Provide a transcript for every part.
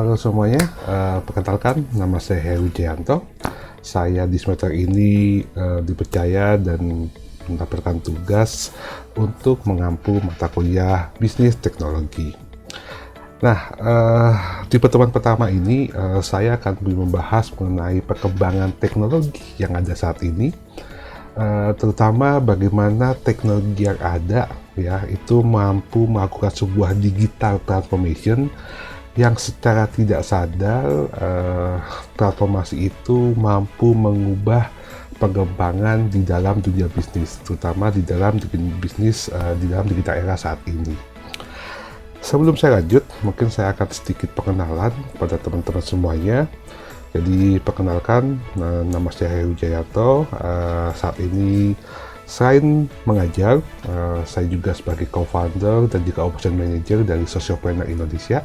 Halo semuanya, perkenalkan nama saya Heru Jayanto. Saya di semester ini dipercaya dan mendapatkan tugas untuk mengampu mata kuliah bisnis teknologi. Nah, di pertemuan pertama ini saya akan membahas mengenai perkembangan teknologi yang ada saat ini, terutama bagaimana teknologi yang ada ya itu mampu melakukan sebuah digital transformation yang secara tidak sadar transformasi itu mampu mengubah pengembangan di dalam dunia bisnis, terutama di dalam bisnis di dalam digital era saat ini. Sebelum saya lanjut, mungkin saya akan sedikit perkenalan kepada teman-teman semuanya. Jadi perkenalkan, nama saya Heru Jayanto. Saat ini selain mengajar, saya juga sebagai co-founder dan juga operation manager dari Sociopreneur Indonesia,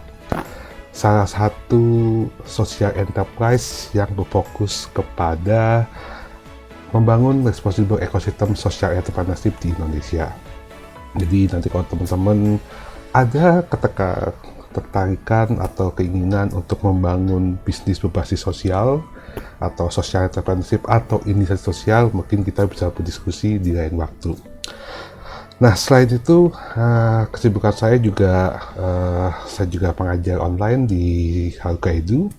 salah satu social enterprise yang berfokus kepada membangun responsible ecosystem social entrepreneurship di Indonesia. Jadi nanti kalau teman-teman ada ketertarikan atau keinginan untuk membangun bisnis berbasis sosial atau social entrepreneurship atau inisiatif sosial, mungkin kita bisa berdiskusi di lain waktu. Nah, selain itu, kesibukan saya juga pengajar online di Haruka Edu,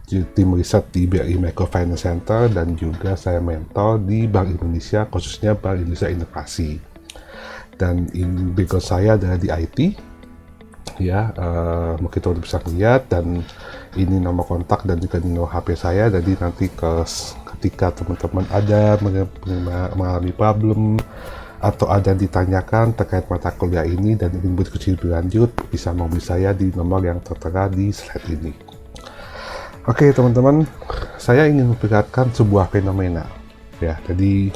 di tim riset di BRI Microfinance Center, dan juga saya mentor di Bank Indonesia, khususnya Bank Indonesia Inovasi. Dan background saya adalah di IT, ya, mungkin teman bisa lihat, dan ini nomor kontak dan juga nomor HP saya. Jadi nanti ketika teman-teman ada mengalami problem atau ada yang ditanyakan terkait mata kuliah ini dan ingin berdiskusi lebih lanjut, bisa menghubungi saya di nomor yang tertera di slide ini. Oke teman-teman, saya ingin memperlihatkan sebuah fenomena ya. Jadi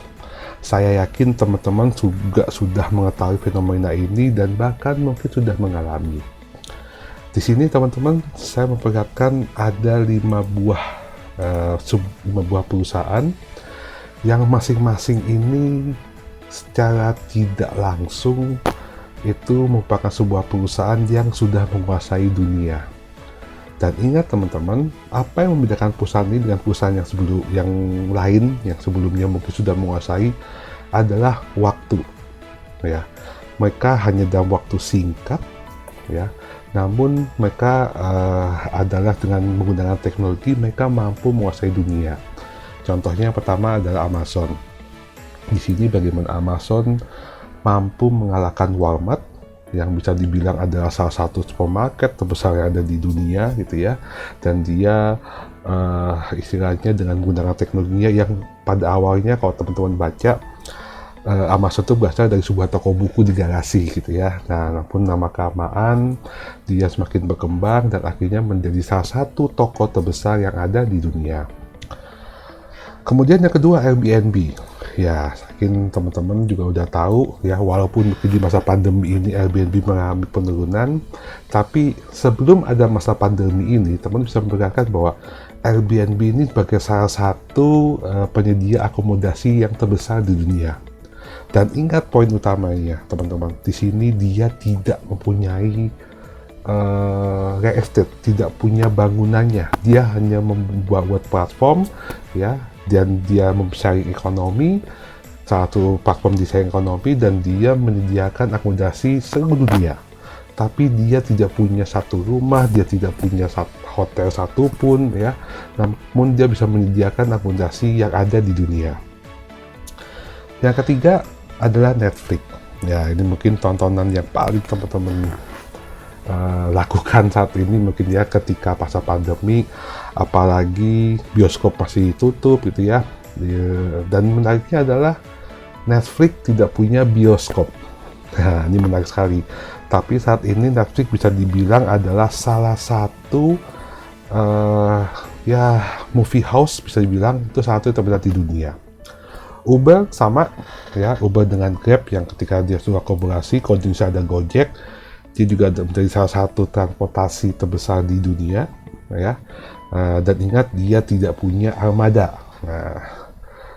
saya yakin teman-teman juga sudah mengetahui fenomena ini dan bahkan mungkin sudah mengalami. Di sini teman-teman, saya memperlihatkan ada 5 buah perusahaan yang masing-masing ini secara tidak langsung itu merupakan sebuah perusahaan yang sudah menguasai dunia. Dan ingat teman-teman, apa yang membedakan perusahaan ini dengan perusahaan yang lain yang sebelumnya mungkin sudah menguasai adalah waktu. Ya, mereka hanya dalam waktu singkat, ya. Namun mereka adalah dengan menggunakan teknologi mereka mampu menguasai dunia. Contohnya yang pertama adalah Amazon. Di sini bagaimana Amazon mampu mengalahkan Walmart yang bisa dibilang adalah salah satu supermarket terbesar yang ada di dunia gitu ya, dan dia istilahnya dengan menggunakan teknologinya yang pada awalnya kalau teman-teman baca Amazon itu berasal dari sebuah toko buku di garasi gitu ya. Nah, namun lama kelamaan dia semakin berkembang dan akhirnya menjadi salah satu toko terbesar yang ada di dunia. Kemudian yang kedua Airbnb. Ya, mungkin teman-teman juga udah tahu ya, walaupun di masa pandemi ini Airbnb mengalami penurunan, tapi sebelum ada masa pandemi ini, teman bisa memperlihatkan bahwa Airbnb ini sebagai salah satu penyedia akomodasi yang terbesar di dunia. Dan ingat poin utamanya, teman-teman, di sini dia tidak mempunyai real estate, tidak punya bangunannya, dia hanya membuat platform ya, dan dia memsaring ekonomi, satu platform desain ekonomi, dan dia menyediakan akomodasi seluruh dunia. Tapi dia tidak punya satu rumah, dia tidak punya hotel satupun ya, namun dia bisa menyediakan akomodasi yang ada di dunia. Yang ketiga adalah Netflix. Ya, ini mungkin tontonan yang paling teman-teman lakukan saat ini mungkin ya, ketika masa pandemi, apalagi bioskop masih tutup gitu ya. Dan menariknya adalah Netflix tidak punya bioskop. Nah, ini menarik sekali. Tapi saat ini Netflix bisa dibilang adalah salah satu ya movie house, bisa dibilang itu salah satu yang terbesar di dunia. Uber sama ya, Uber dengan Grab yang ketika dia sudah kolaborasi, kalau di Indonesia ada Gojek, dia juga menjadi salah satu transportasi terbesar di dunia ya. Dan ingat, dia tidak punya armada. Nah,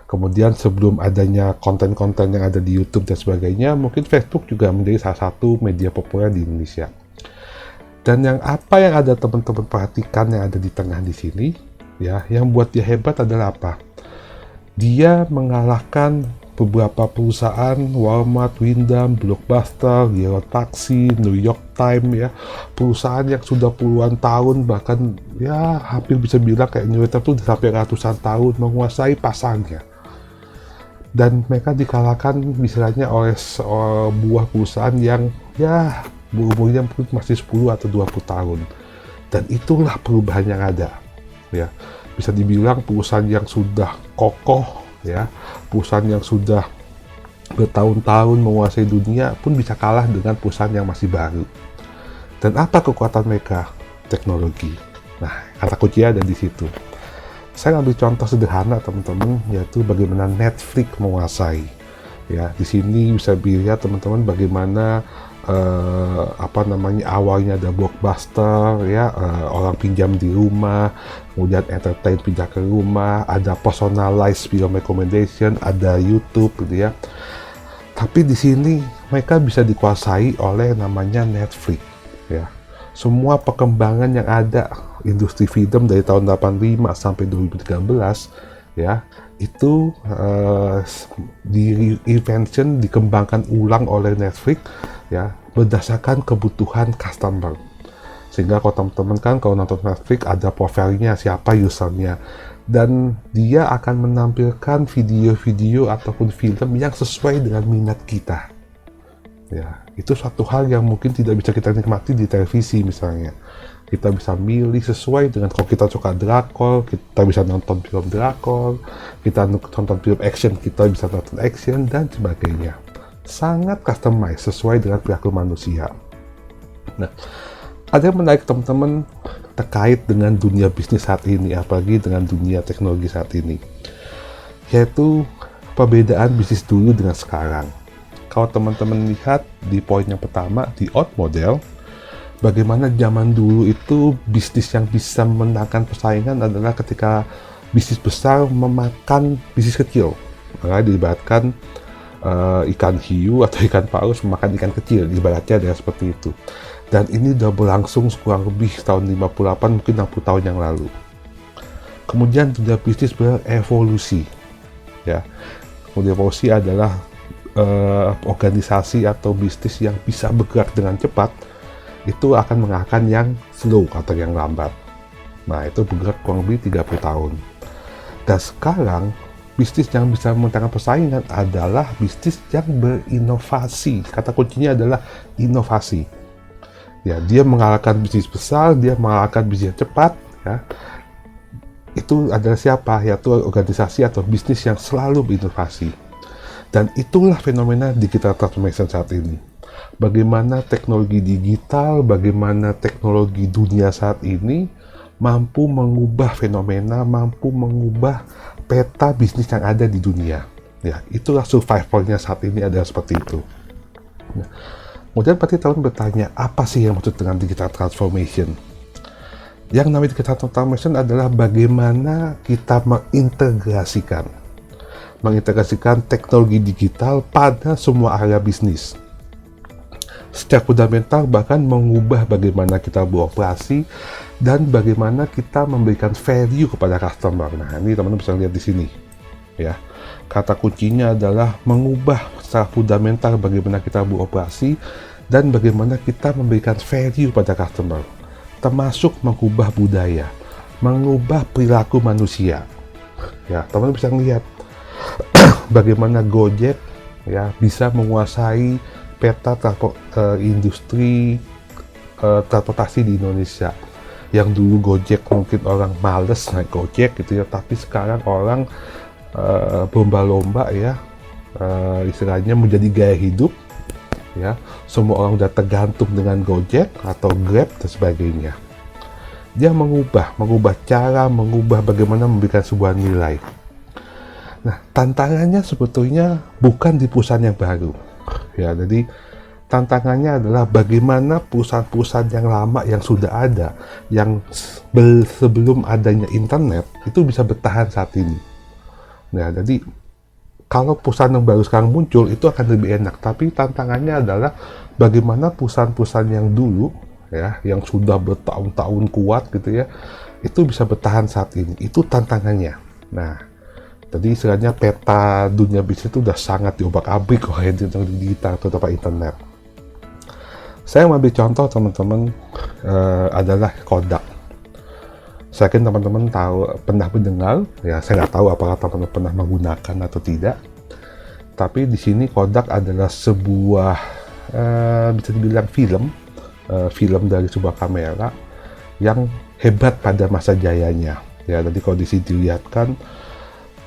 kemudian sebelum adanya konten-konten yang ada di YouTube dan sebagainya, mungkin Facebook juga menjadi salah satu media populer di Indonesia. Dan yang apa yang ada teman-teman perhatikan yang ada di tengah di sini, ya, yang buat dia hebat adalah apa? Dia mengalahkan beberapa perusahaan, Walmart, Wyndham, Blockbuster, Yellow Taxi, New York Times, ya, perusahaan yang sudah puluhan tahun, bahkan ya hampir bisa bilang kayak New York Times itu sampai ratusan tahun menguasai pasarnya. Dan mereka dikalahkan misalnya oleh sebuah perusahaan yang ya umurnya mungkin masih 10 atau 20 tahun. Dan itulah perubahan yang ada, ya. Bisa dibilang perusahaan yang sudah kokoh, ya, perusahaan yang sudah bertahun-tahun menguasai dunia pun bisa kalah dengan perusahaan yang masih baru. Dan apa kekuatan mereka? Teknologi. Nah, kata kuncinya ada di situ. Saya ambil contoh sederhana teman-teman, yaitu bagaimana Netflix menguasai. Ya, di sini bisa dilihat teman-teman bagaimana awalnya ada Blockbuster, ya, orang pinjam di rumah, kemudian entertain pindah ke rumah, ada personalized film recommendation, ada YouTube, gitu ya. Tapi di sini mereka bisa dikuasai oleh namanya Netflix, ya. Semua perkembangan yang ada industri film dari tahun 85 sampai 2013, ya, itu dikembangkan ulang oleh Netflix, ya, berdasarkan kebutuhan customer. Sehingga kalau teman-teman kan kalau nonton Netflix ada profilnya, siapa usernya, dan dia akan menampilkan video-video ataupun film yang sesuai dengan minat kita. Ya, itu suatu hal yang mungkin tidak bisa kita nikmati di televisi misalnya. Kita bisa milih sesuai dengan, kalau kita suka drakor, kita bisa nonton film drakor, kita nonton film action, kita bisa nonton action, dan sebagainya. Sangat customized sesuai dengan perilaku manusia. Nah, ada yang menarik teman-teman terkait dengan dunia bisnis saat ini, apalagi dengan dunia teknologi saat ini, yaitu perbedaan bisnis dulu dengan sekarang. Kalau teman-teman lihat di poin yang pertama, di out model, bagaimana zaman dulu itu bisnis yang bisa memenangkan persaingan adalah ketika bisnis besar memakan bisnis kecil. Maka diibaratkan ikan hiu atau ikan paus memakan ikan kecil, ibaratnya adalah seperti itu. Dan ini sudah berlangsung kurang lebih tahun 58, mungkin 60 tahun yang lalu. Kemudian dunia bisnis berevolusi, ya. Kemudian evolusi adalah organisasi atau bisnis yang bisa bergerak dengan cepat itu akan mengalahkan yang slow atau yang lambat. Nah, itu bergerak kurang lebih 30 tahun. Dan sekarang bisnis yang bisa memenangkan persaingan adalah bisnis yang berinovasi. Kata kuncinya adalah inovasi. Ya, dia mengalahkan bisnis besar, dia mengalahkan bisnis yang cepat, ya. Itu adalah siapa? Yaitu organisasi atau bisnis yang selalu berinovasi. Dan itulah fenomena digital transformation saat ini. Bagaimana teknologi digital, bagaimana teknologi dunia saat ini mampu mengubah fenomena, mampu mengubah peta bisnis yang ada di dunia. Ya, itulah survivalnya saat ini adalah seperti itu. Nah, kemudian pasti teman bertanya, apa sih yang maksud dengan digital transformation? Yang namanya digital transformation adalah bagaimana kita mengintegrasikan teknologi digital pada semua area bisnis. Secara fundamental bahkan mengubah bagaimana kita beroperasi dan bagaimana kita memberikan value kepada customer. Nah, ini teman-teman bisa lihat di sini, ya. Kata kuncinya adalah mengubah secara fundamental bagaimana kita beroperasi dan bagaimana kita memberikan value pada customer, termasuk mengubah budaya, mengubah perilaku manusia. Ya, teman-teman bisa lihat bagaimana Gojek, ya, bisa menguasai peta industri transportasi di Indonesia. Yang dulu Gojek mungkin orang males naik Gojek gitu ya, tapi sekarang orang berlomba-lomba, ya, istilahnya menjadi gaya hidup, ya. Semua orang udah tergantung dengan Gojek atau Grab dan sebagainya. Dia mengubah cara, mengubah bagaimana memberikan sebuah nilai. Nah, tantangannya sebetulnya bukan di perusahaan yang baru, ya. Jadi tantangannya adalah bagaimana perusahaan-perusahaan yang lama yang sudah ada, yang sebelum adanya internet itu bisa bertahan saat ini. Nah, jadi kalau perusahaan yang baru sekarang muncul itu akan lebih enak, tapi tantangannya adalah bagaimana perusahaan-perusahaan yang dulu, ya, yang sudah bertahun-tahun kuat gitu ya, itu bisa bertahan saat ini. Itu tantangannya. Nah, tadi istilahnya peta dunia bisnis itu udah sangat diobak-abrik oleh digital atau internet. Saya mengambil contoh teman-teman adalah Kodak. Saya yakin teman-teman pernah mendengar, ya saya nggak tahu apakah teman-teman pernah menggunakan atau tidak. Tapi di sini Kodak adalah sebuah bisa dibilang film dari sebuah kamera yang hebat pada masa jayanya. Ya, tadi kalau di sini dilihatkan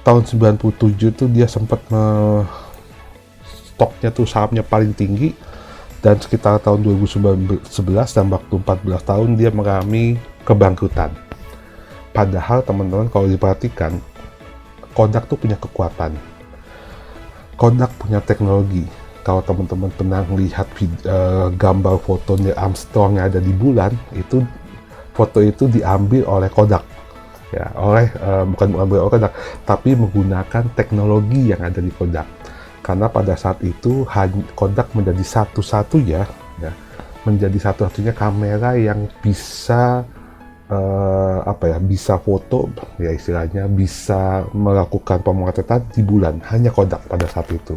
tahun 97 tuh dia sempat stoknya tuh sahamnya paling tinggi, dan sekitar tahun 2011 dan waktu 14 tahun dia mengalami kebangkrutan. Padahal teman-teman kalau diperhatikan, Kodak tuh punya kekuatan. Kodak punya teknologi. Kalau teman-teman pernah melihat gambar foto Neil Armstrong yang ada di bulan, itu foto itu diambil oleh Kodak. Ya, bukan oleh Kodak, tapi menggunakan teknologi yang ada di Kodak. Karena pada saat itu Kodak menjadi satu-satunya kamera yang bisa bisa foto, ya istilahnya bisa melakukan pemotretan di bulan, hanya Kodak pada saat itu.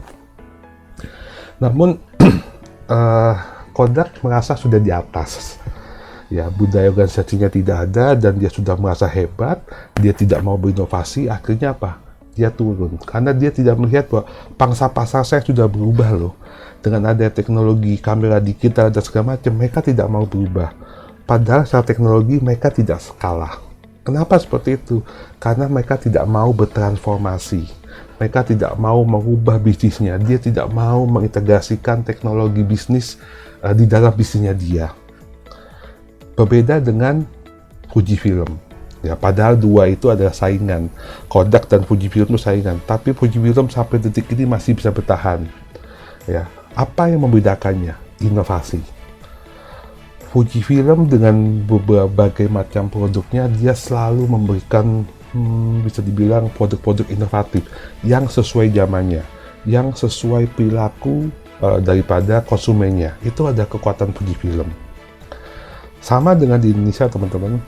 Namun Kodak merasa sudah di atas, ya, budaya organisasinya tidak ada dan dia sudah merasa hebat, dia tidak mau berinovasi. Akhirnya apa? Dia turun karena dia tidak melihat bahwa pangsa pasar saya sudah berubah loh. Dengan ada teknologi kamera digital dan segala macam, mereka tidak mau berubah. Padahal secara teknologi mereka tidak kalah. Kenapa seperti itu? Karena mereka tidak mau bertransformasi. Mereka tidak mau mengubah bisnisnya. Dia tidak mau mengintegrasikan teknologi bisnis di dalam bisnisnya dia. Berbeda dengan Fujifilm. Ya, padahal dua itu adalah saingan. Kodak dan Fujifilm itu saingan. Tapi Fujifilm sampai detik ini masih bisa bertahan. Ya, apa yang membedakannya? Inovasi. Fujifilm dengan berbagai macam produknya, dia selalu memberikan bisa dibilang produk-produk inovatif yang sesuai zamannya, yang sesuai perilaku daripada konsumennya. Itu ada kekuatan Fujifilm. Sama dengan di Indonesia teman-teman.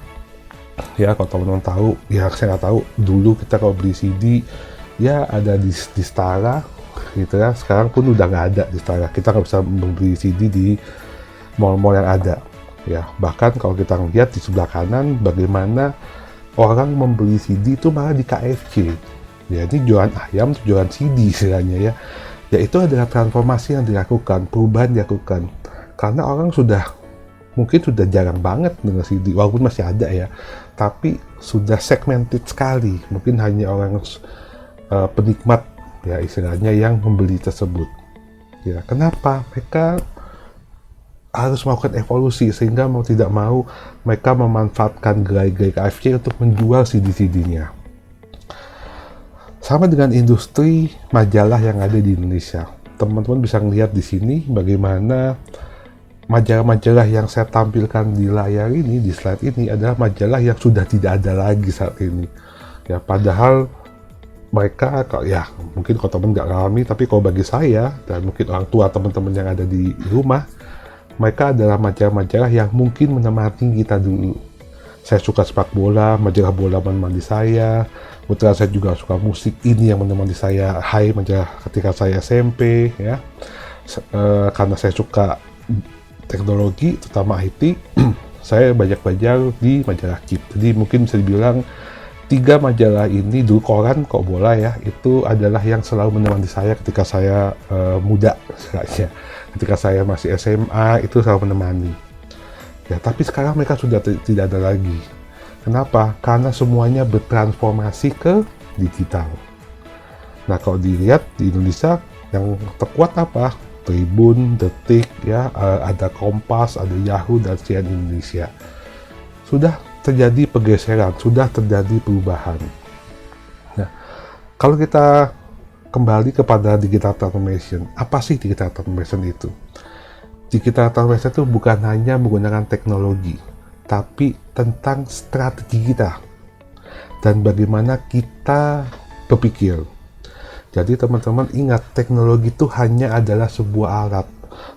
Ya, kalau teman-teman tahu, ya saya nggak tahu, dulu kita kalau beli CD ya ada di Stara gitu ya. Sekarang pun udah nggak ada di Stara. Kita nggak bisa membeli CD di mall-mall yang ada. Ya, bahkan kalau kita lihat di sebelah kanan bagaimana orang membeli CD itu malah di KFC. Ya, ini jualan ayam, jualan CD istilahnya ya. Ya, itu adalah transformasi yang dilakukan, perubahan dilakukan. Karena orang mungkin sudah jarang banget dengan CD, walaupun masih ada ya, tapi sudah segmented sekali. Mungkin hanya orang penikmat ya istilahnya yang membeli tersebut. Ya, kenapa? Mereka harus melakukan evolusi sehingga mau tidak mau mereka memanfaatkan gerai-gerai KFC untuk menjual CD-CD-nya. Sama dengan industri majalah yang ada di Indonesia. Teman-teman bisa melihat di sini bagaimana majalah-majalah yang saya tampilkan di layar ini, di slide ini adalah majalah yang sudah tidak ada lagi saat ini. Ya, padahal mereka, ya mungkin kalau teman nggak alami, tapi kalau bagi saya dan mungkin orang tua teman-teman yang ada di rumah, mereka adalah majalah-majalah yang mungkin menemani kita dulu. Saya suka sepak bola, majalah bola menemani saya. Kebetulan saya juga suka musik, ini yang menemani saya. Hai, majalah ketika saya SMP, ya. Karena saya suka teknologi, terutama IT, saya banyak belajar di majalah Keep. Jadi mungkin bisa dibilang 3 majalah ini, dulu koran kok bola ya, itu adalah yang selalu menemani saya ketika saya muda, istilahnya. Ketika saya masih SMA, itu selalu menemani. Ya, tapi sekarang mereka sudah tidak ada lagi. Kenapa? Karena semuanya bertransformasi ke digital. Nah, kalau dilihat di Indonesia, yang terkuat apa? Tribun, Detik, ya, ada Kompas, ada Yahoo, dan CNN Indonesia. Sudah terjadi pergeseran, sudah terjadi perubahan. Nah, kalau kita kembali kepada digital transformation, apa sih digital transformation itu? Digital transformation itu bukan hanya menggunakan teknologi, tapi tentang strategi kita dan bagaimana kita berpikir. Jadi teman-teman ingat, teknologi itu hanya adalah sebuah alat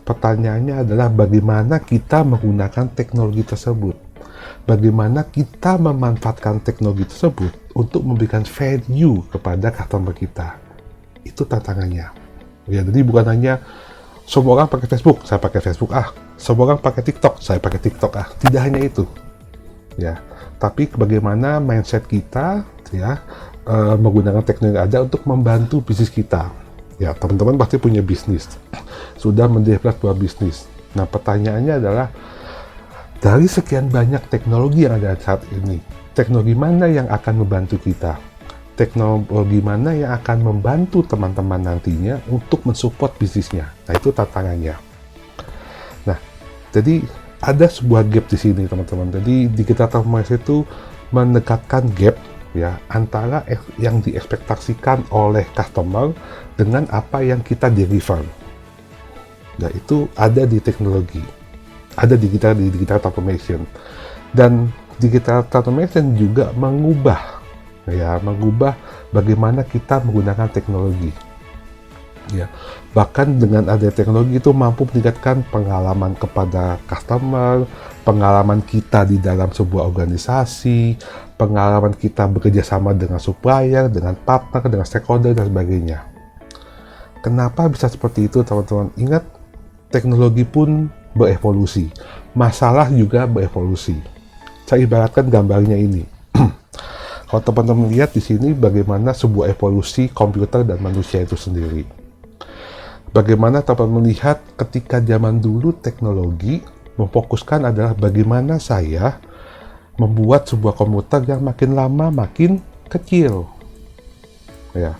Pertanyaannya adalah bagaimana kita menggunakan teknologi tersebut. Bagaimana kita memanfaatkan teknologi tersebut untuk memberikan value kepada customer kita. Itu tantangannya. Ya, jadi bukan hanya semua orang pakai Facebook, saya pakai Facebook semua orang pakai TikTok, saya pakai TikTok Tidak hanya itu. Ya, tapi bagaimana mindset kita ya menggunakan teknologi yang ada untuk membantu bisnis kita. Ya, teman-teman pasti punya bisnis, sudah mendevelop sebuah bisnis. Nah, pertanyaannya adalah dari sekian banyak teknologi yang ada saat ini, teknologi mana yang akan membantu kita? Teknologi mana yang akan membantu teman-teman nantinya untuk mensupport bisnisnya? Nah, itu tantangannya. Nah, jadi ada sebuah gap di sini, teman-teman. Jadi digital transformation itu mendekatkan gap ya antara yang diekspektasikan oleh customer dengan apa yang kita deliver. Nah, itu ada di teknologi, ada di digital transformation. Dan digital transformation juga mengubah bagaimana kita menggunakan teknologi. Ya, bahkan dengan adanya teknologi itu mampu meningkatkan pengalaman kepada customer, pengalaman kita di dalam sebuah organisasi, pengalaman kita bekerja sama dengan supplier, dengan partner, dengan stakeholder, dan sebagainya. Kenapa bisa seperti itu, teman-teman? Ingat, teknologi pun berevolusi. Masalah juga berevolusi. Saya ibaratkan gambarnya ini. Kalau teman-teman lihat di sini bagaimana sebuah evolusi komputer dan manusia itu sendiri. Bagaimana teman-teman melihat ketika zaman dulu teknologi memfokuskan adalah bagaimana saya membuat sebuah komputer yang makin lama makin kecil. Ya.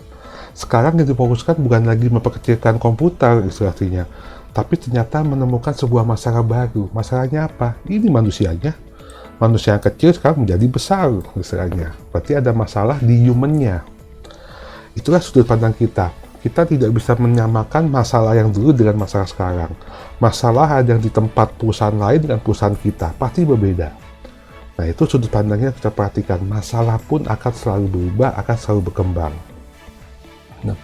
Sekarang yang difokuskan bukan lagi memperkecilkan komputer istilahnya, tapi ternyata menemukan sebuah masalah baru. Masalahnya apa? Ini manusianya. Manusia yang kecil sekarang menjadi besar istilahnya. Berarti ada masalah di human-nya. Itulah sudut pandang kita. Kita tidak bisa menyamakan masalah yang dulu dengan masalah sekarang. Masalah ada yang di tempat perusahaan lain dengan perusahaan kita. Pasti berbeda. Nah, itu sudut pandangnya kita perhatikan. Masalah pun akan selalu berubah, akan selalu berkembang. Nah,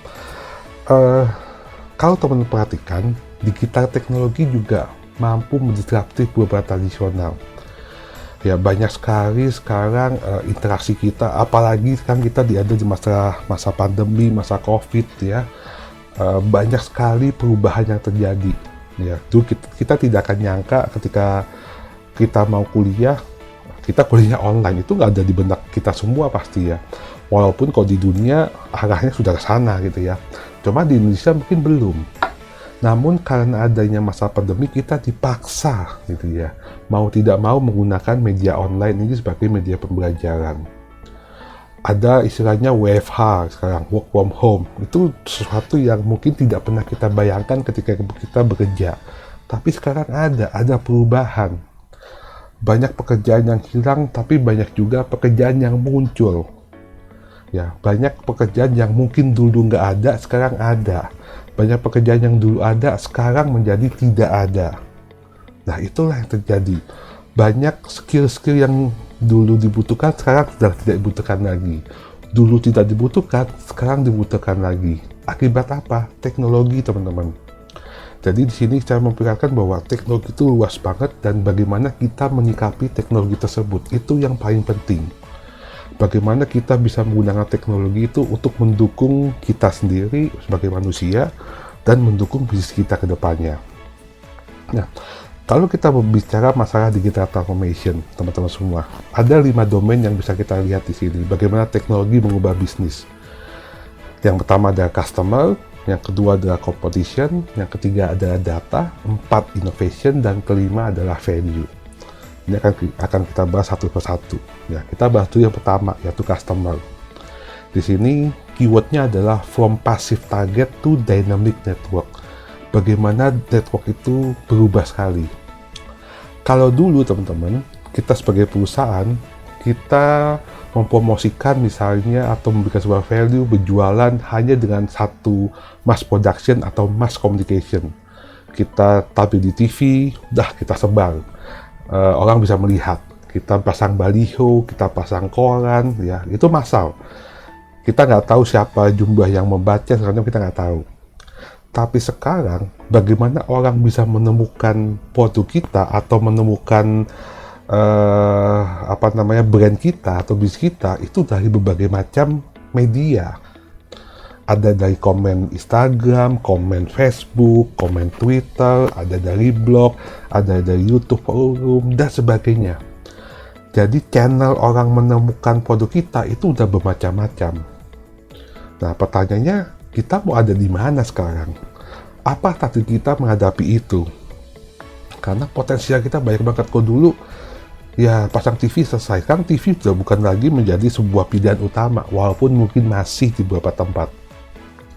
kalau teman-teman perhatikan, digital teknologi juga mampu mendisruptif beberapa tradisional. Ya, banyak sekali sekarang interaksi kita, apalagi sekarang kita ada di masa pandemi, masa COVID ya. Banyak sekali perubahan yang terjadi. Ya, itu kita tidak akan nyangka ketika kita mau kuliah, kita kuliah online itu nggak ada di benak kita semua pasti ya. Walaupun kalau di dunia arahnya sudah ke sana gitu ya. Cuma di Indonesia mungkin belum. Namun karena adanya masa pandemi kita dipaksa gitu ya, mau tidak mau menggunakan media online ini sebagai media pembelajaran. Ada istilahnya WFH sekarang, work from home. Itu sesuatu yang mungkin tidak pernah kita bayangkan ketika kita bekerja. Tapi sekarang ada perubahan. Banyak pekerjaan yang hilang, tapi banyak juga pekerjaan yang muncul. Ya, banyak pekerjaan yang mungkin dulu nggak ada, sekarang ada. Banyak pekerjaan yang dulu ada, sekarang menjadi tidak ada. Nah, itulah yang terjadi. Banyak skill-skill yang dulu dibutuhkan, sekarang sudah tidak dibutuhkan lagi. Dulu tidak dibutuhkan, sekarang dibutuhkan lagi. Akibat apa? Teknologi, teman-teman. Jadi di sini saya memperlihatkan bahwa teknologi itu luas banget dan bagaimana kita menyikapi teknologi tersebut. Itu yang paling penting. Bagaimana kita bisa menggunakan teknologi itu untuk mendukung kita sendiri sebagai manusia dan mendukung bisnis kita ke depannya. Nah, kalau kita berbicara masalah digital transformation, teman-teman semua, ada 5 domain yang bisa kita lihat di sini. Bagaimana teknologi mengubah bisnis. Yang pertama adalah customer, yang kedua adalah competition, yang ketiga adalah data, 4 innovation, dan kelima adalah value. Ini akan kita bahas satu persatu. Ya, kita bahas dulu yang pertama, yaitu customer. Di sini keywordnya adalah from passive target to dynamic network. Bagaimana network itu berubah sekali. Kalau dulu teman-teman, kita sebagai perusahaan, kita mempromosikan misalnya atau memberikan sebuah value berjualan hanya dengan satu mass production atau mass communication. Kita tampil di TV, udah kita sebar. Orang bisa melihat, kita pasang baliho, kita pasang koran, ya itu massal. Kita nggak tahu siapa jumlah yang membaca, sekarang kita nggak tahu. Tapi sekarang, bagaimana orang bisa menemukan produk kita atau menemukan brand kita atau bisnis kita itu dari berbagai macam media. Ada dari komen Instagram, komen Facebook, komen Twitter, ada dari blog, ada dari YouTube, forum, dan sebagainya. Jadi channel orang menemukan produk kita itu udah bermacam-macam. Nah, pertanyaannya, kita mau ada di mana sekarang? Apa strategi kita menghadapi itu? Karena potensial kita banyak banget. Kok dulu ya pasang TV selesai, kan TV sudah bukan lagi menjadi sebuah pilihan utama, walaupun mungkin masih di beberapa tempat.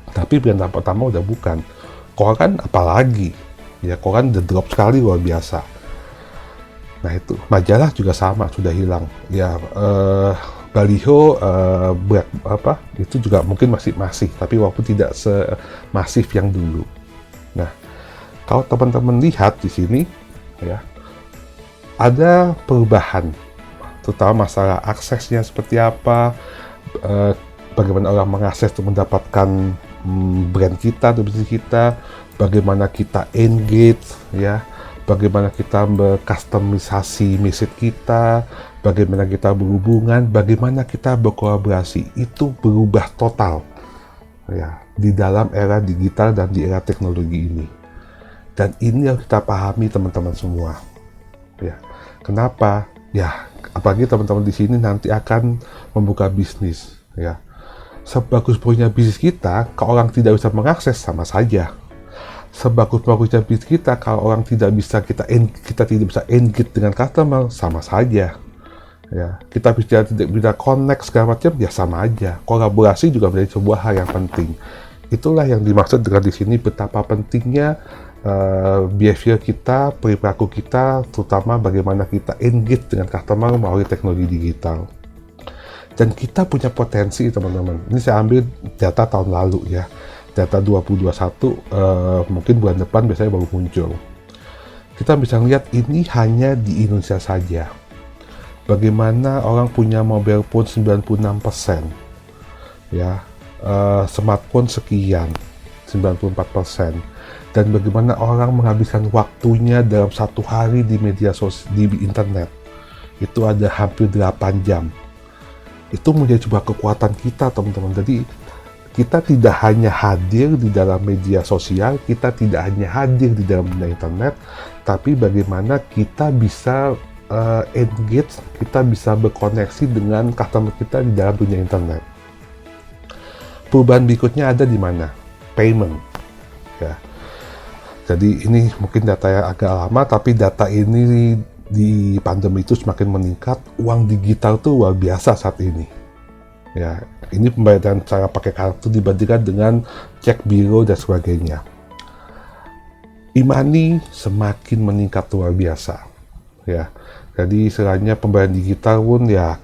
Tapi pilihan pertama udah bukan. Koran apalagi, ya koran udah drop sekali luar biasa. Nah itu, majalah juga sama, sudah hilang. Ya baliho itu juga mungkin masih, tapi walaupun tidak semasif yang dulu. Nah, kalau teman-teman lihat di sini, ya ada perubahan, terutama masalah aksesnya seperti apa, bagaimana orang mengakses untuk mendapatkan brand kita atau bisnis kita, bagaimana kita engage, ya, bagaimana kita berkustomisasi message kita, bagaimana kita berhubungan, bagaimana kita berkolaborasi, itu berubah total, ya, di dalam era digital dan di era teknologi ini. Dan ini harus kita pahami teman-teman semua, ya. Kenapa? Ya, apalagi teman-teman di sini nanti akan membuka bisnis, ya. Sebagus punya bisnis kita, kalau orang tidak bisa mengakses, sama saja. Sebagus-bagusnya bisnis kita, kalau orang tidak bisa kita tidak bisa engage dengan customer, sama saja. Ya, kita tidak bisa connect segala macam, ya sama aja. Kolaborasi juga menjadi sebuah hal yang penting. Itulah yang dimaksud dengan di sini betapa pentingnya behavior kita, perilaku kita, terutama bagaimana kita engage dengan customer melalui teknologi digital. Dan kita punya potensi, teman-teman. Ini saya ambil data tahun lalu, ya. Data 2021, mungkin bulan depan biasanya baru muncul. Kita bisa lihat ini hanya di Indonesia saja. Bagaimana orang punya mobile phone 96%, ya, smartphone sekian, 94%. Dan bagaimana orang menghabiskan waktunya dalam satu hari di media sosial, di internet. Itu ada hampir 8 jam. Itu menjadi sebuah kekuatan kita, teman-teman. Jadi kita tidak hanya hadir di dalam media sosial, kita tidak hanya hadir di dalam dunia internet, tapi bagaimana kita bisa engage, kita bisa berkoneksi dengan customer kita di dalam dunia internet. Perubahan berikutnya ada di mana? Payment, ya. Jadi ini mungkin data yang agak lama, tapi data ini di pandemi itu semakin meningkat. Uang digital tuh luar biasa saat ini, ya. Ini pembayaran cara pakai kartu dibandingkan dengan cek biro dan sebagainya. E-money semakin meningkat luar biasa, ya. Jadi istilahnya pembayaran digital pun ya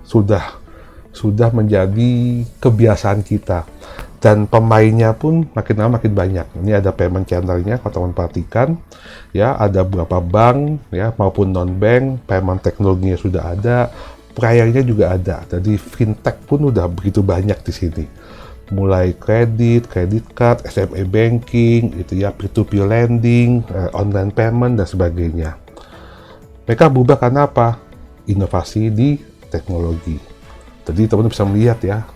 sudah menjadi kebiasaan kita. Dan pemainnya pun makin lama makin banyak. Ini ada payment channel-nya, kalau teman perhatikan, ya, ada beberapa bank, ya, maupun non-bank, payment teknologinya sudah ada, playernya juga ada. Jadi fintech pun udah begitu banyak di sini. Mulai kredit card, SME banking, itu ya, peer-to-peer lending, online payment dan sebagainya. Mereka berubah karena apa? Inovasi di teknologi. Jadi teman-teman bisa melihat, ya,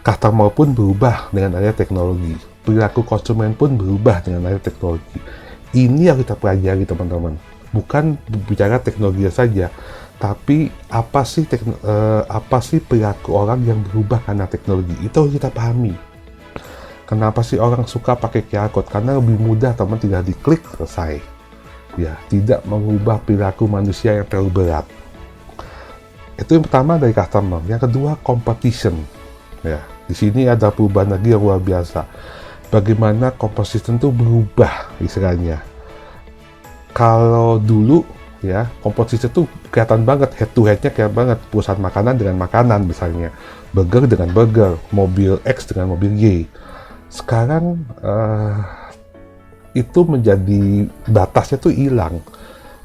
customer pun berubah dengan adanya teknologi. Perilaku konsumen pun berubah dengan adanya teknologi. Ini yang kita pelajari, teman-teman. Bukan bicara teknologi saja, tapi apa sih perilaku orang yang berubah karena teknologi. Itu harus kita pahami. Kenapa sih orang suka pakai QR code? Karena lebih mudah, teman, tinggal diklik, selesai. Ya, tidak mengubah perilaku manusia yang terlalu berat. Itu yang pertama dari customer. Yang kedua, competition. Ya, di sini ada perubahan lagi yang luar biasa. Bagaimana competition itu berubah istilahnya. Kalau dulu, ya, competition itu kelihatan banget, head to headnya kelihatan banget, perusahaan makanan dengan makanan misalnya, burger dengan burger, mobil X dengan mobil Y. Sekarang itu menjadi batasnya tuh hilang,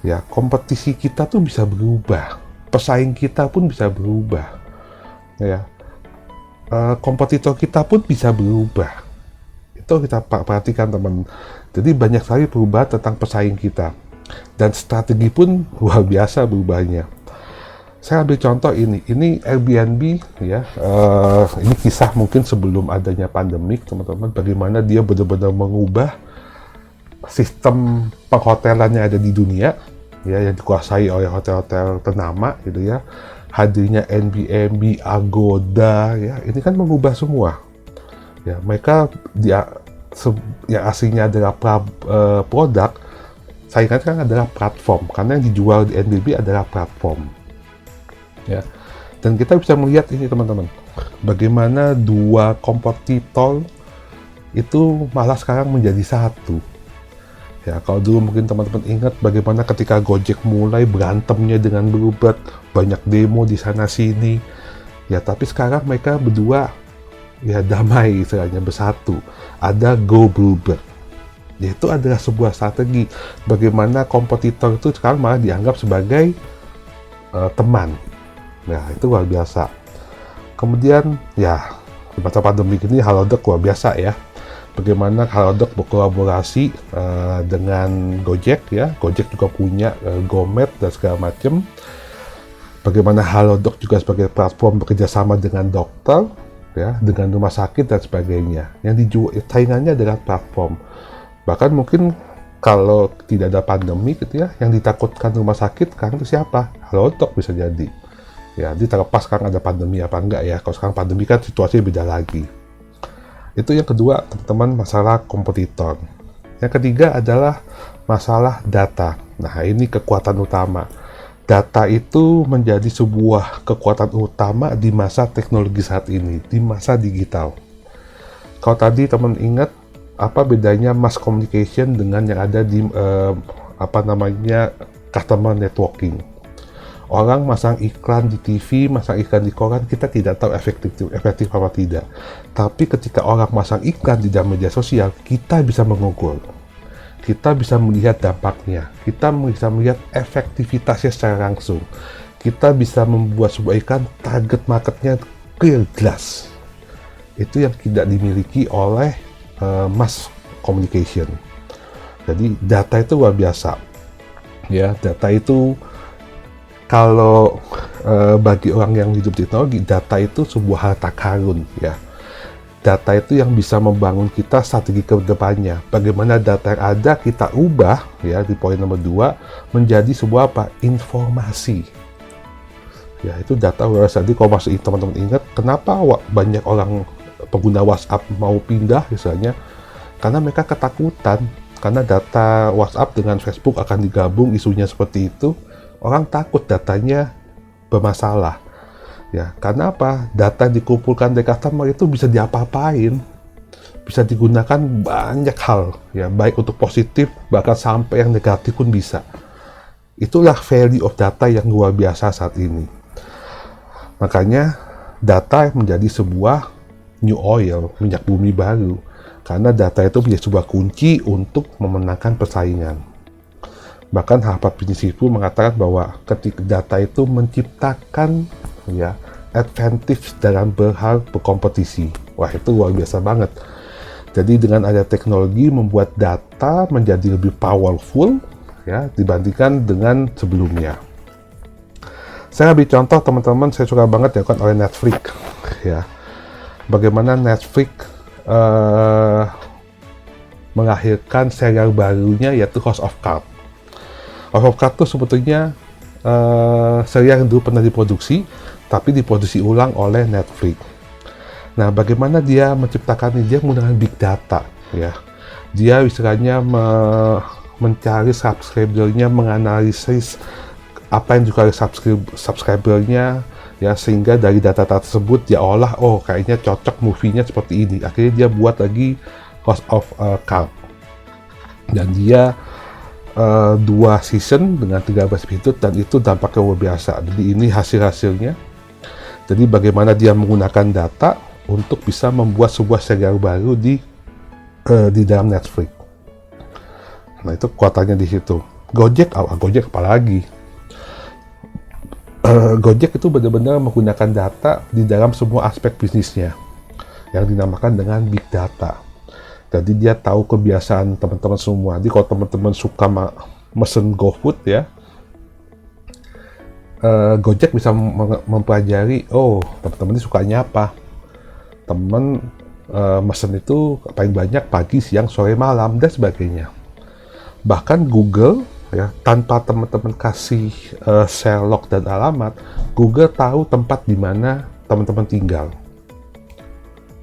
ya. Kompetisi kita tuh bisa berubah, pesaing kita pun bisa berubah, ya. Kompetitor kita pun bisa berubah. itu kita perhatikan teman. Jadi banyak sekali perubahan tentang pesaing kita. Dan strategi pun luar biasa berubahnya. Saya ambil contoh ini Airbnb ya. Ini kisah mungkin sebelum adanya pandemik teman-teman. Bagaimana dia benar-benar mengubah sistem penghotelan yang ada di dunia ya, yang dikuasai oleh hotel-hotel ternama gitu ya. Hadirnya Airbnb, Agoda ya, ini kan mengubah semua. Ya, mereka yang aslinya adalah produk, saingannya kan adalah platform, karena yang dijual di Airbnb adalah platform. Ya. Dan kita bisa melihat ini teman-teman, bagaimana dua kompetitor itu malah sekarang menjadi satu. Ya, kalau dulu mungkin teman-teman ingat bagaimana ketika Gojek mulai berantemnya dengan Bluebird, banyak demo di sana sini. Ya, tapi sekarang mereka berdua ya damai istilahnya, bersatu. Ada Go Bluebird. Ya, itu adalah sebuah strategi bagaimana kompetitor itu sekarang malah dianggap sebagai teman. Nah, itu luar biasa. Kemudian ya di masa pandemi ini Halodoc luar biasa ya. Bagaimana Halodoc berkolaborasi dengan Gojek ya. Gojek juga punya GoMed dan segala macam. Bagaimana Halodoc juga sebagai platform bekerja sama dengan dokter ya, dengan rumah sakit dan sebagainya. Yang dijual saingannya adalah platform. Bahkan mungkin kalau tidak ada pandemi gitu ya, yang ditakutkan rumah sakit kan itu siapa? Halodoc bisa jadi. Ya, jadi terlepas sekarang ada pandemi apa enggak ya. Kalau sekarang pandemi kan situasinya beda lagi. Itu yang kedua, teman-teman, masalah kompetitor. Yang ketiga adalah masalah data. Nah, ini kekuatan utama. Data itu menjadi sebuah kekuatan utama di masa teknologi saat ini, di masa digital. Kalau tadi teman ingat, apa bedanya mass communication dengan yang ada di customer networking? Orang masang iklan di TV, masang iklan di koran, kita tidak tahu efektif apa tidak. Tapi ketika orang masang iklan di dalam media sosial, kita bisa mengukur. Kita bisa melihat dampaknya. Kita bisa melihat efektivitasnya secara langsung. Kita bisa membuat sebuah iklan, target marketnya clear, jelas. Itu yang tidak dimiliki oleh mass communication. Jadi data itu luar biasa. Ya, data itu kalau bagi orang yang hidup di teknologi, data itu sebuah harta karun ya. Data itu yang bisa membangun kita strategi ke depannya. Bagaimana data yang ada kita ubah ya di poin nomor 2 menjadi sebuah apa? Informasi. Ya, itu data. Jadi kalau masih teman-teman ingat, kenapa banyak orang pengguna WhatsApp mau pindah misalnya? Karena mereka ketakutan karena data WhatsApp dengan Facebook akan digabung, isunya seperti itu. Orang takut datanya bermasalah. Ya, karena apa? Data yang dikumpulkan dari customer itu bisa diapa-apain. Bisa digunakan banyak hal, ya, baik untuk positif, bahkan sampai yang negatif pun bisa. Itulah value of data yang luar biasa saat ini. Makanya, data menjadi sebuah new oil, minyak bumi baru. Karena data itu menjadi sebuah kunci untuk memenangkan persaingan. Bahkan Harvard Business Review mengatakan bahwa ketika data itu menciptakan ya advantage dalam berhal berkompetisi. Wah, itu luar biasa banget. Jadi dengan ada teknologi membuat data menjadi lebih powerful ya dibandingkan dengan sebelumnya. Saya ambil contoh teman-teman, saya suka banget dilakukan oleh Netflix ya. Bagaimana Netflix melahirkan serial barunya yaitu House of Cards. House of Cards itu sebetulnya serial yang dulu pernah diproduksi, tapi diproduksi ulang oleh Netflix. Nah, bagaimana dia menciptakan ini? Dia menggunakan big data, ya. Dia istilahnya mencari subscribernya, menganalisis apa yang disukai subscribernya, ya, sehingga dari data tersebut dia olah, oh kayaknya cocok movie-nya seperti ini. Akhirnya dia buat lagi House of Cards. Dan dia 2 season dengan 13 episode dan itu dampaknya luar biasa. Jadi ini hasil-hasilnya. Jadi bagaimana dia menggunakan data untuk bisa membuat sebuah serial baru di dalam Netflix. Nah, itu kuatannya di situ. Gojek apalagi. Gojek itu benar-benar menggunakan data di dalam semua aspek bisnisnya yang dinamakan dengan big data. Jadi dia tahu kebiasaan teman-teman semua. Jadi kalau teman-teman suka mesen GoFood ya, Gojek bisa mempelajari, oh teman-teman ini sukanya apa. Teman mesen itu paling banyak pagi, siang, sore, malam, dan sebagainya. Bahkan Google ya, tanpa teman-teman kasih share log dan alamat, Google tahu tempat di mana teman-teman tinggal.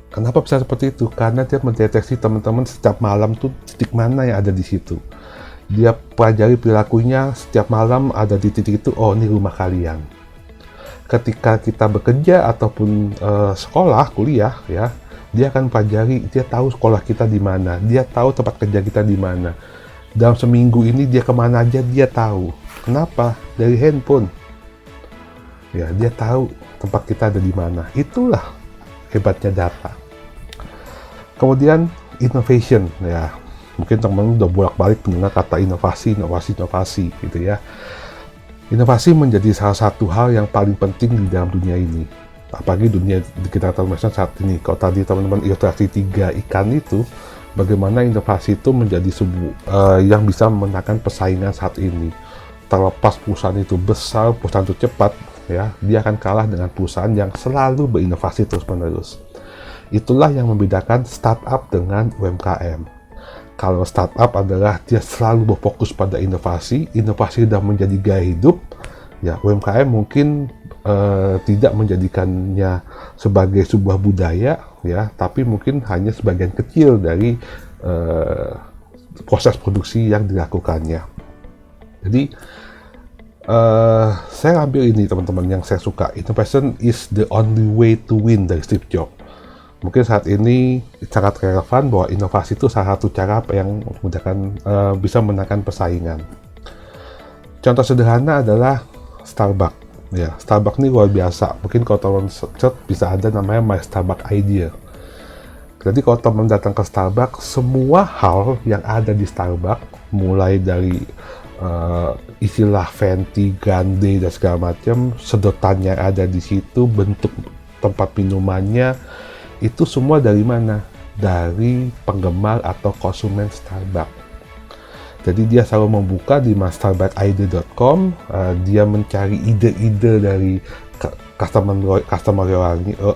Kenapa bisa seperti itu? Karena dia mendeteksi teman-teman setiap malam tuh titik mana yang ada di situ. Dia pelajari perilakunya setiap malam ada di titik itu, oh ini rumah kalian. Ketika kita bekerja ataupun sekolah, kuliah ya, dia akan pelajari, dia tahu sekolah kita di mana, dia tahu tempat kerja kita di mana. Dalam seminggu ini dia kemana aja dia tahu. Kenapa? Dari handphone. Ya, dia tahu tempat kita ada di mana. Itulah hebatnya data. Kemudian innovation ya. Mungkin teman-teman udah bolak-balik mendengar kata inovasi gitu ya. Inovasi menjadi salah satu hal yang paling penting di dalam dunia ini. Apalagi dunia kita informasi saat ini. Kalau tadi teman-teman ilustrasi 3 ikan itu, bagaimana inovasi itu menjadi yang bisa memenangkan persaingan saat ini. Terlepas perusahaan itu besar, perusahaan itu cepat, ya, dia akan kalah dengan perusahaan yang selalu berinovasi terus-menerus. Itulah yang membedakan startup dengan UMKM. Kalau startup adalah dia selalu berfokus pada inovasi sudah menjadi gaya hidup, ya UMKM mungkin tidak menjadikannya sebagai sebuah budaya, ya, tapi mungkin hanya sebagian kecil dari proses produksi yang dilakukannya. Jadi saya ambil ini teman-teman yang saya suka, innovation is the only way to win dari Steve Jobs. Mungkin saat ini sangat relevan bahwa inovasi itu salah satu cara yang bisa menangkan persaingan. Contoh sederhana adalah Starbucks. Ya, Starbucks ini luar biasa. Mungkin kalau teman-teman search bisa ada namanya My Starbucks Idea. Jadi kalau teman datang ke Starbucks, semua hal yang ada di Starbucks, mulai dari istilah venti, grande dan segala macam, sedotannya ada di situ, bentuk tempat minumannya, itu semua dari mana? Dari penggemar atau konsumen Starbucks. Jadi dia selalu membuka di starbucksidea.com, dia mencari ide-ide dari customer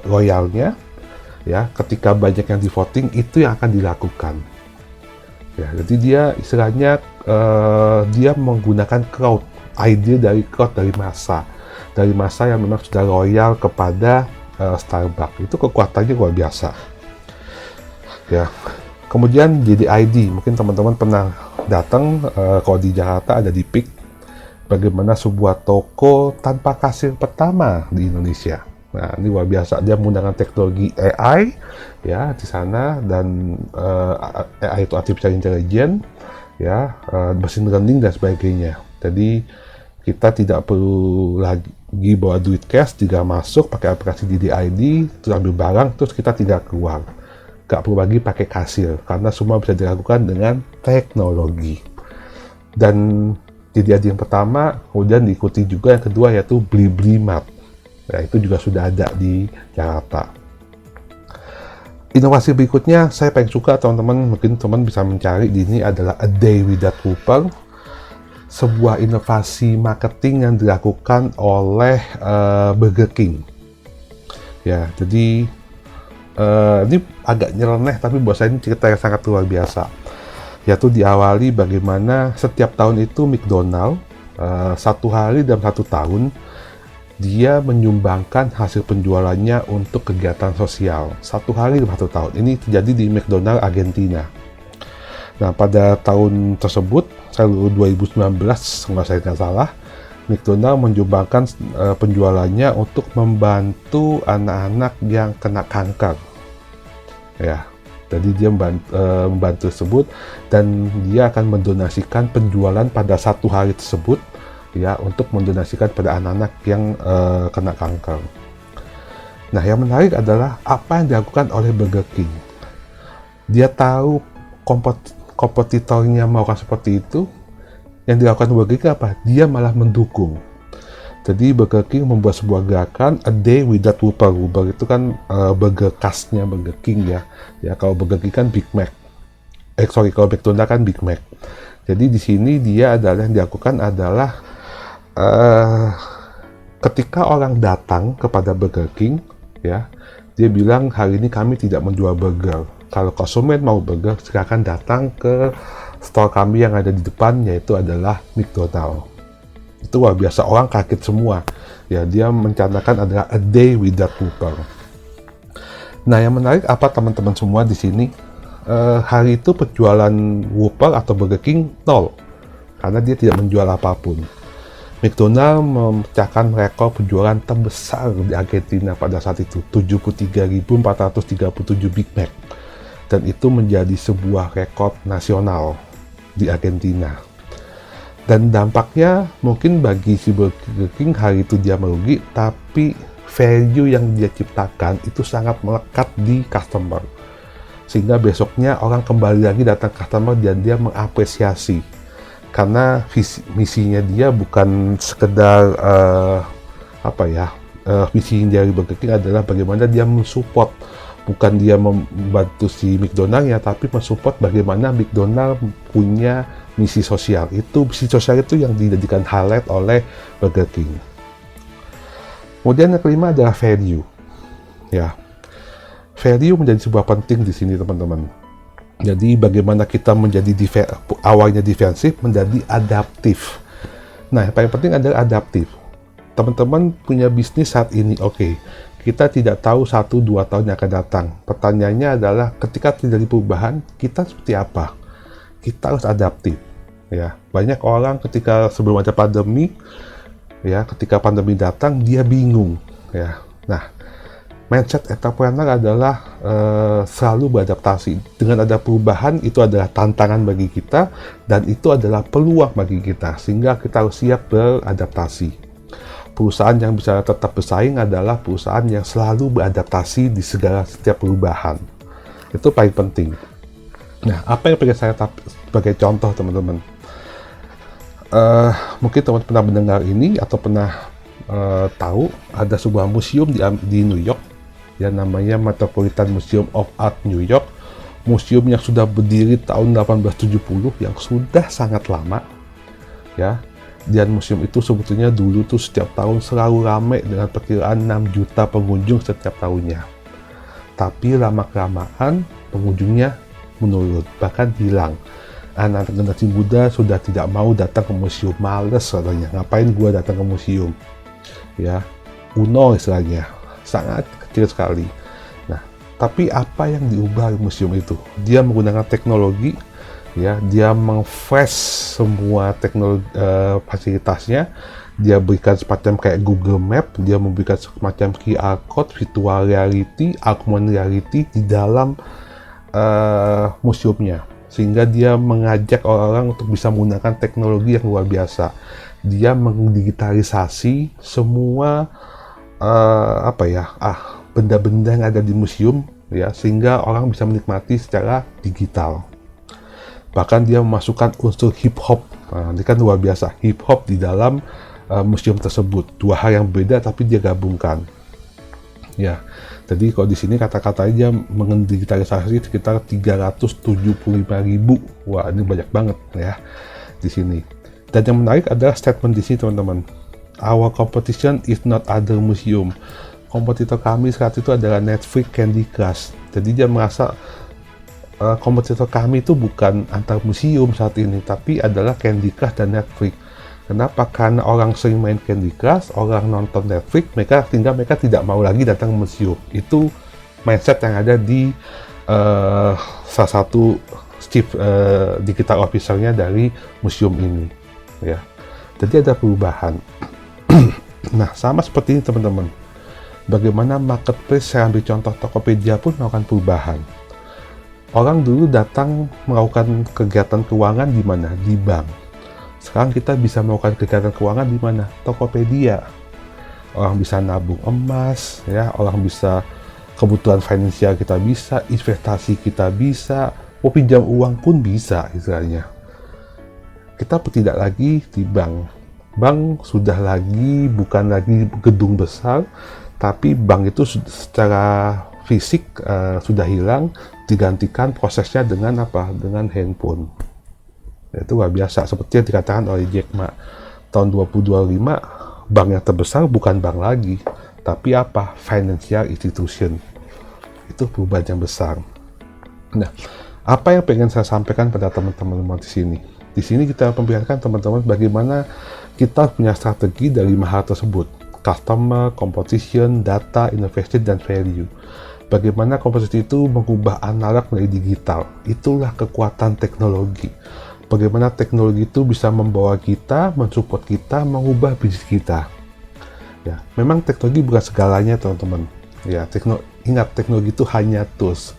loyalnya, ya. Ketika banyak yang di voting, itu yang akan dilakukan. Ya, jadi dia istilahnya dia menggunakan crowd, ide dari crowd, dari massa yang memang sudah loyal kepada Starbucks. Itu kekuatannya luar biasa. Ya. Kemudian JDID, mungkin teman-teman pernah datang kalau di Jakarta ada di PIK, bagaimana sebuah toko tanpa kasir pertama di Indonesia. Nah, ini luar biasa. Dia menggunakan teknologi AI ya di sana, dan AI itu artificial intelligence ya, machine learning dan sebagainya. Jadi kita tidak perlu lagi bawa duit cash, tinggal masuk pakai aplikasi JDID, terus ambil barang, terus kita tinggal keluar. Gak perlu lagi pakai kasir, karena semua bisa dilakukan dengan teknologi. Dan JDID yang pertama, kemudian diikuti juga yang kedua, yaitu Blibli-Mart. Ya, itu juga sudah ada di Jakarta. Inovasi berikutnya, saya paling suka teman-teman, mungkin teman bisa mencari di ini adalah A Day Without Cooper. Sebuah inovasi marketing yang dilakukan oleh Burger King. Ya, jadi ini agak nyeleneh, tapi buat saya ini cerita yang sangat luar biasa. Yaitu diawali bagaimana setiap tahun itu McDonald satu hari dalam 1 tahun dia menyumbangkan hasil penjualannya untuk kegiatan sosial. 1 hari dalam 1 tahun. Ini terjadi di McDonald Argentina. Nah, pada tahun tersebut, 2019, kalau saya tidak salah, McDonald menyumbangkan penjualannya untuk membantu anak-anak yang kena kanker. Ya, jadi dia membantu tersebut, dan dia akan mendonasikan penjualan pada 1 hari tersebut, ya, untuk mendonasikan pada anak-anak yang kena kanker. Nah, yang menarik adalah apa yang dilakukan oleh Burger King. Dia tahu kompetitornya melakukan seperti itu, yang dilakukan Burger King apa? Dia malah mendukung. Jadi Burger King membuat sebuah gerakan A Day Without Whopper. Whopper itu kan burger khasnya Burger King ya. Ya, kalau Burger King kan Big Mac. Kalau McDonald kan Big Mac. Jadi di sini dia adalah yang dilakukan adalah eh, ketika orang datang kepada Burger King, ya, dia bilang hari ini kami tidak menjual burger. Kalau konsumen mau burger, silakan datang ke store kami yang ada di depan, yaitu adalah McDonald. Itu luar biasa, orang kaget semua. Ya, dia mencanangkan adalah a day without Whopper. Nah, yang menarik apa teman-teman semua di sini? Hari itu penjualan Whopper atau Burger King nol, karena dia tidak menjual apapun. McDonald memecahkan rekor penjualan terbesar di Argentina pada saat itu, 73.437 Big Mac. Dan itu menjadi sebuah rekor nasional di Argentina. Dan dampaknya mungkin bagi si Burger King hari itu dia merugi, tapi value yang dia ciptakan itu sangat melekat di customer. Sehingga besoknya orang kembali lagi datang customer dan dia mengapresiasi. Karena misinya dia bukan sekedar visi dari Burger King adalah bagaimana dia mensupport, bukan dia membantu si McDonald ya, tapi mensupport bagaimana McDonald punya misi sosial. Itu misi sosial itu yang dijadikan highlight oleh Burger King. Kemudian yang kelima adalah value. Ya, value menjadi sebuah penting di sini teman-teman. Jadi bagaimana kita menjadi awalnya defensif menjadi adaptif. Nah, yang paling penting adalah adaptif. Teman-teman punya bisnis saat ini, oke. Kita tidak tahu 1-2 tahun yang akan datang. Pertanyaannya adalah ketika terjadi perubahan, kita seperti apa? Kita harus adaptif. Ya, banyak orang ketika sebelum ada pandemi, ya, ketika pandemi datang dia bingung. Ya, nah, mindset entrepreneur adalah selalu beradaptasi. Dengan ada perubahan, itu adalah tantangan bagi kita, dan itu adalah peluang bagi kita, sehingga kita harus siap beradaptasi. Perusahaan yang bisa tetap bersaing adalah perusahaan yang selalu beradaptasi di setiap perubahan. Itu paling penting. Nah, apa yang pengen saya sebagai contoh teman-teman? Mungkin teman-teman pernah mendengar ini atau pernah tahu ada sebuah museum di New York yang namanya Metropolitan Museum of Art New York. Museum yang sudah berdiri tahun 1870, yang sudah sangat lama, ya. Dan museum itu sebetulnya dulu tuh setiap tahun selalu ramai dengan perkiraan 6 juta pengunjung setiap tahunnya. Tapi lama-kelamaan pengunjungnya menurun, bahkan hilang. Anak generasi muda sudah tidak mau datang ke museum, males katanya. Ngapain gua datang ke museum? Ya, kuno istilahnya, sangat kecil sekali. Nah, tapi apa yang diubah di museum itu? Dia menggunakan teknologi, ya, dia meng-fresh semua teknologi fasilitasnya. Dia berikan semacam kayak Google Map, dia memberikan semacam QR code, virtual reality, augmented reality di dalam museumnya, sehingga dia mengajak orang-orang untuk bisa menggunakan teknologi yang luar biasa. Dia mendigitalisasi semua benda-benda yang ada di museum, ya, sehingga orang bisa menikmati secara digital. Bahkan dia memasukkan unsur hip hop. Nah, ini kan luar biasa, hip hop di dalam museum tersebut. Dua hal yang beda tapi dia gabungkan. Ya, jadi kalau di sini kata-katanya mendigitalisasi sekitar 375.000. Wah, ini banyak banget ya di sini. Dan yang menarik adalah statement di sini teman-teman. Our competition is not other museum. Kompetitor kami saat itu adalah Netflix, Candy Crush. Jadi dia merasa kompetitor kami itu bukan antar museum saat ini, tapi adalah Candy Crush dan Netflix. Kenapa? Karena orang sering main Candy Crush, orang nonton Netflix, sehingga mereka tidak mau lagi datang ke museum. Itu mindset yang ada di salah satu chief digital officer-nya dari museum ini. Ya, jadi ada perubahan. Nah, sama seperti ini teman-teman. Bagaimana marketplace, saya ambil contoh Tokopedia pun melakukan perubahan. Orang dulu datang melakukan kegiatan keuangan di mana? Di bank. Sekarang kita bisa melakukan kegiatan keuangan di mana? Tokopedia. Orang bisa nabung emas, ya. Orang bisa kebutuhan finansial kita bisa, investasi kita bisa, mau pinjam uang pun bisa, istilahnya. Kita tidak lagi di bank. Bank bukan lagi gedung besar, tapi bank itu secara fisik sudah hilang, digantikan prosesnya dengan apa? Dengan handphone. Itu luar biasa. Seperti yang dikatakan oleh Jack Ma, tahun 2025 bank yang terbesar bukan bank lagi, tapi apa? Financial institution. Itu perubahan yang besar. Nah, apa yang pengen saya sampaikan pada teman-teman di sini? Di sini kita memperlihatkan teman-teman bagaimana kita punya strategi dari 5 hal tersebut. Customer, competition, data, innovation, dan value. Bagaimana komposisi itu mengubah analog menjadi digital. Itulah kekuatan teknologi. Bagaimana teknologi itu bisa membawa kita, mensupport kita, mengubah bisnis kita. Ya, memang teknologi bukan segalanya, teman-teman. Ya, ingat teknologi itu hanya tools.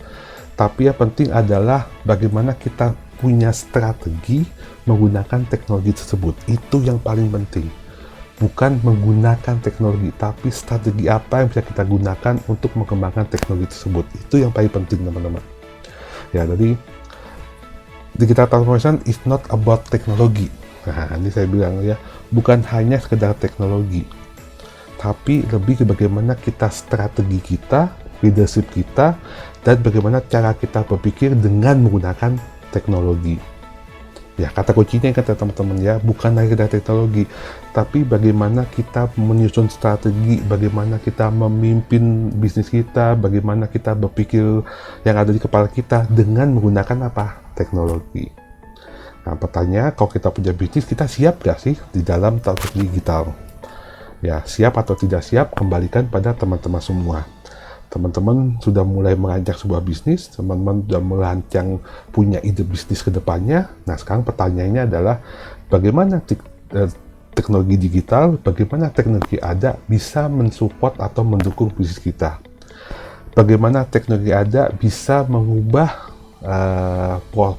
Tapi yang penting adalah bagaimana kita punya strategi menggunakan teknologi tersebut. Itu yang paling penting. Bukan menggunakan teknologi, tapi strategi apa yang bisa kita gunakan untuk mengembangkan teknologi tersebut. Itu yang paling penting, teman-teman. Ya, jadi digital transformation is not about teknologi. Nah, ini saya bilang ya, bukan hanya sekedar teknologi, tapi lebih ke bagaimana kita strategi kita, leadership kita, dan bagaimana cara kita berpikir dengan menggunakan teknologi. Ya, kata kuncinya kan teman-teman ya, bukan hanya sekedar teknologi, tapi bagaimana kita menyusun strategi, bagaimana kita memimpin bisnis kita, bagaimana kita berpikir yang ada di kepala kita dengan menggunakan apa? Teknologi. Nah, pertanyaan, kalau kita punya bisnis, kita siap gak sih di dalam teknologi digital? Ya, siap atau tidak siap, kembalikan pada teman-teman semua. Teman-teman sudah mulai merancang sebuah bisnis, teman-teman sudah merancang punya ide bisnis ke depannya. Nah, sekarang pertanyaannya adalah bagaimana teknologi digital, bagaimana teknologi ada bisa mensupport atau mendukung bisnis kita. Bagaimana teknologi ada bisa mengubah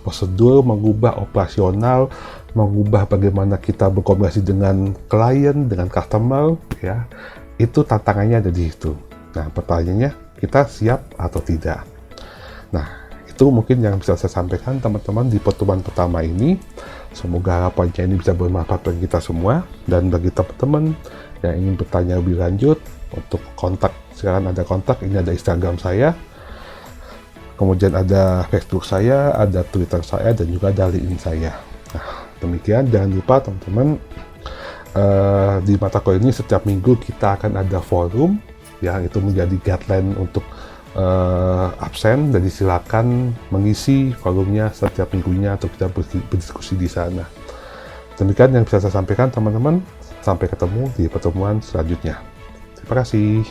prosedur, mengubah operasional, mengubah bagaimana kita berkomunikasi dengan klien, dengan customer, ya. Itu tantangannya ada di situ. Nah, pertanyaannya, kita siap atau tidak? Nah, itu mungkin yang bisa saya sampaikan teman-teman di pertemuan pertama ini. Semoga harapannya ini bisa bermanfaat bagi kita semua. Dan bagi teman-teman yang ingin bertanya lebih lanjut, untuk kontak, sekarang ada kontak, ini ada Instagram saya, kemudian ada Facebook saya, ada Twitter saya, dan juga ada LinkedIn saya. Nah, demikian, jangan lupa teman-teman, di mata kuliah ini setiap minggu kita akan ada forum, ya, itu menjadi guideline untuk absen, jadi silakan mengisi forumnya setiap minggunya atau kita berdiskusi di sana. Demikian yang bisa saya sampaikan teman-teman, sampai ketemu di pertemuan selanjutnya. Terima kasih.